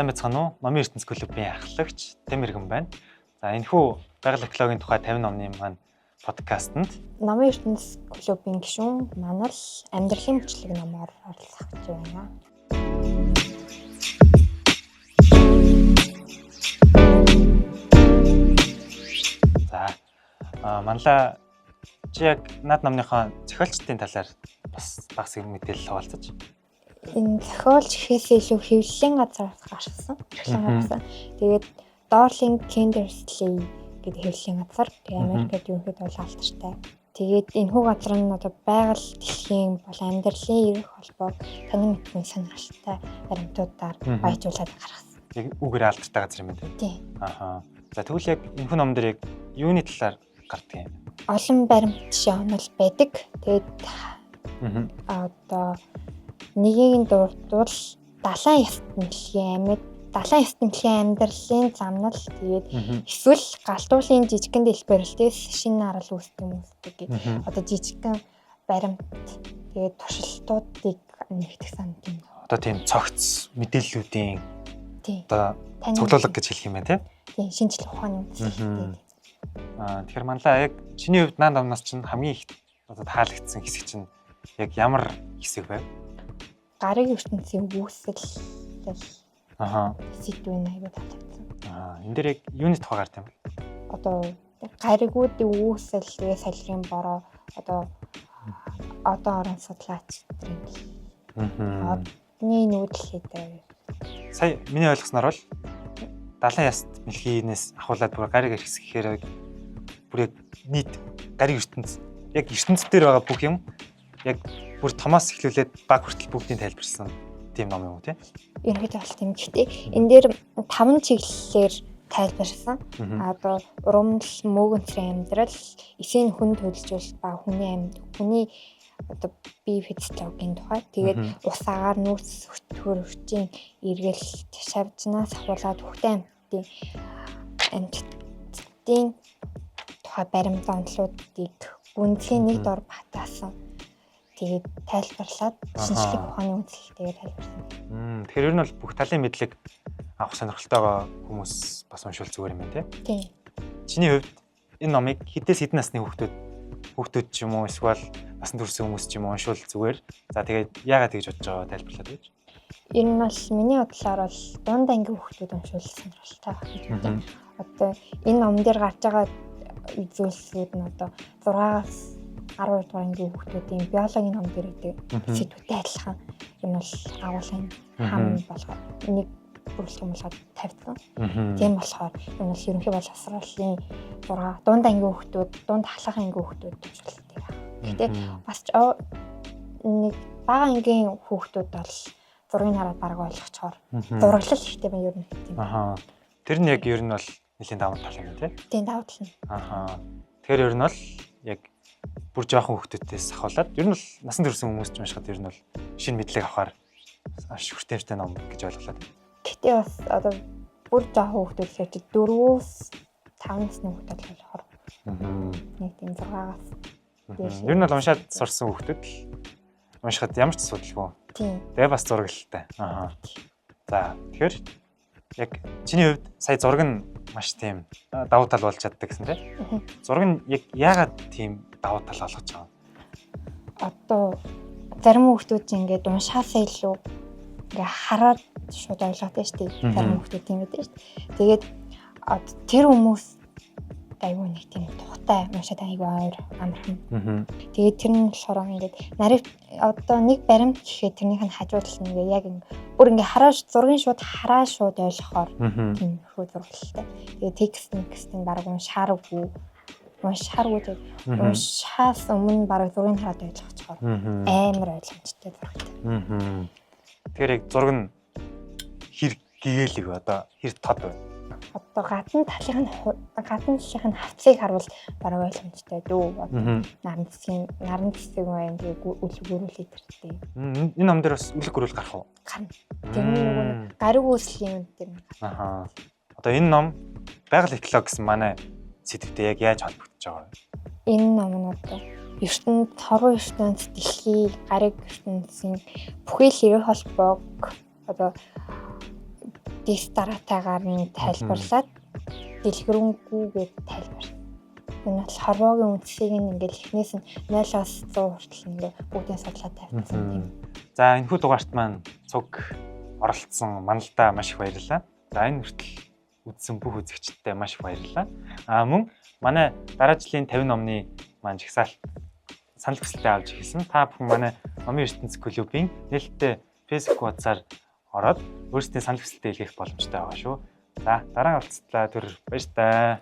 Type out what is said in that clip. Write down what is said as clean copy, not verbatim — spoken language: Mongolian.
сайн байцгаана уу? Номын ертөнц клубын ахлагч Тэмэргэн байна. За энэхүү байгаль экологийн тухай 50 номны маань подкастэнд Номын ертөнц клубын гишүүн Манал амьдралын мөчлөг номоор оролцох гэж байна. За манлаа чи яг над номныхоо зохиолчдын талаар бас багс мэдээлэл хуваалцаж. Энэ зохиолч ихээсээ илүү хэвлэлийн газар гарсан. Тэгээд Darling Kindersley гэдэг хэвлэлийн газар Америкт ерөнхийдөө бол алдартай. Тэгээд энэхүү газар нь одоо байгаль дэлхийн бол амьдралын эрх холбоог танин мэдсэн сонирхолтой баримтуудаар баяжуулаад гаргасан. Яг үгээр алдартай газар юм байна тийм. Ахаа. За тэгвэл яг энэхүү ном дээр яг юуны талаар гардаг юм? Олон баримт жишээ онол байдаг. Тэгээд одоо нэгийг дурдвал далайн яст нэлгийн амьдралын замнал тэгээд эсвэл галтуулын жижигхэн дэлбэрэлтээс шинэ арал үүсдэг одоо жижигхэн баримт тэгээд туршилтуудыг нэгтгэх санал юм. Одоо тийм цогц мэдээллүүдийн одоо тань цуглуулга гэж хэлэх юм байна тийм шинжлэх ухааны үндэслэлтэй. Тэгэхээр манлаа яг чиний хувьд наад номноос чинь хамгийн их одоо таалагдсан хэсэг чинь яг ямар хэсэг байв? Гарын ертөнцийн үүсэл сэдвийн аягүй таалагдсан. Энэ дээр яг юуны тухай гардаг юм бэ? Одоо гаригуудын үүсэл тэгээ салхирын бороо одоо орон судлаач гэх нүүдлээ. Сая миний ойлгосноор бол далайн яст мэлхийнээс ахуулаад бүр гариг хэсгэхээр бүр яг нийт гариг ертөнц яг ертөнц дээр байгаа бүх юм яг бүр томоос эхлүүлээд баг хүртэл бүгдийг тайлбарсан тийм ном юм уу тийм? Ерөнхийдөө бол тийм. Гэхдээ энэ дээр 5 чиглэлээр тайлбарсан. Одоо урамл, мөөгөнцрийн амьдрал, эсийн хүн төлөвлөлт ба хүний одоо бие физиологийн тухай. Тэгээд ус агаар нүүрс хүчийн эргэлт шавжнаас ахуулаад хөхтэй амьтдын тухай баримт онолуудыг гүнзгий нэг дор батаасан. Тэгээд тайлбарлаад шинжлэх ухааны үндэслэлтэйгээр тайлбарсан. Тэгэхээр ер нь бол бүх талын мэдлэг авах сонирхолтойгоо хүмүүс бас уншвал зүгээр юм байна тийм. Чиний хувьд энэ номыг хэдээс хэдэн насны хүүхдүүд ч юм уу эсвэл насанд хүрсэн хүмүүс ч юм уу уншвал зүгээр. За тэгээд яагаад тэгж бодож байгаа тайлбарлаад байж. Энэ нь бол миний бодлоор бол дунд ангийн хүүхдүүд уншвал сонирхолтой байна. Одоо энэ ном дээр гарч байгаа зүйлсүүд нь одоо 6-аас 12 дугаар ангийн хүүхдүүдийн биологийн ном дээр үүдэг сэдвүүтэй адилхан. Энэ бол агуулгын хам болгоод нэг бүрэлдэхүүн болгоод тавьсан. Тийм болохоор энэ бол ерөнхий боловсролын 6 дунд ангийн хүүхдүүд, дунд ахлах ангийн хүүхдүүд төвчлөлтэй. Гэхдээ бас нэг бага ангийн хүүхдүүд бол зургийг хараад бараг ойлгочоор зураглал ихтэй байна ер нь тийм. Тэр нь яг ер нь бол нэлийн давуу тал юм тийм. Тийм давуу тал нь. Тэгэхээр ер нь бол яг бүр жоохон хүүхдүүдээс ахуулаад ер нь бол насанд хүрсэн хүмүүс ч уншихад ер нь бол шинэ мэдлэг авахар шүртэмжтэй ном гэж ойлголоо. Гэхдээ бас одоо бүр жоохон хүүхдүүдээс 4-5 насны хүүхдүүд болохоор нэг тийм 6-аас ер нь бол уншаад сурсан хүүхдүүд л уншихад ямар ч асуудалгүй. Тийм. Тэгээ бас зурагтай. За тэгэхээр яг чиний хувьд сая зураг нь маш тийм давуу тал болж чаддаг гэсэн тийм. Зураг нь яг яагаад тийм давуу тал болгож байгаа юм? Одоо зарим хүүхдүүд ингээд уншаасаа илүү ингээ хараад шууд ойлготой шүү дээ. Зарим хүүхдүүд тийм байдаг шүү дээ. Тэгээд тэр хүмүүс айгүй нэг тийм тухтай уншаад айгүй амархан. Тэгээд тэр нь болохоор ингээд нарийн одоо нэг баримт гэхэд тэрнийх нь хажуудал нь ингээ яг бүр ингээ зургийн шууд хараа шууд ойлгохоор тийм хөө зургалтай. Тэгээд текстийн бараг уншааргүй уншаас өмнө бараг зургийг хараад ойлгоцохоор амар ойлгомжтой зурагтай. Тэгэхээр яг зураг нь хэр гэгээлэг одоо хэр тод байна? Одоо гадна талын хавцыг харвал бараг ойлгомжтой дөө. Наран хэсэг байнг үлгэрүүлээд тэртэй. Энэ ном дээр бас үлэг гөрөл гарах уу? Гарна. Тэрний нөгөө гариг үүслийн юм дээр. Одоо энэ ном байгаль экологи гэсэн манай сэдвтэй яг яаж холбогдож байгаа вэ? Энэ ном нь одоо хорвоо ертөнц дэлхий гариг ертөнцийн бүхэл эрх холбоог одоо дис дараатайгаар нь тайлбарлаад дэлгэрэнгүйгээд тайлбар. Энэ бол хорвоогийн үндсийг ингээл эхнээс нь 0-аас 100 хүртэл ингээ бүгдийн судлаад тавьсан тийм. За энэхүү дугаарт маань цуг оролцсон Маналда маш их баярлалаа. За энэ хүртэл үзсэн бүх үзэгчдтэй маш их баярлалаа. Мөн манай дараа жилийн 50 номны маань жагсаалт санал хүсэлтээ авч ирсэн. Та бүхэн манай номын ертөнц клубын нээлттэй Facebook хуудасаар ороод өөрсдийн санал хүсэлтээ илгээх боломжтой байгаа шүү. За дараа уулзтлаа түр баяр таа.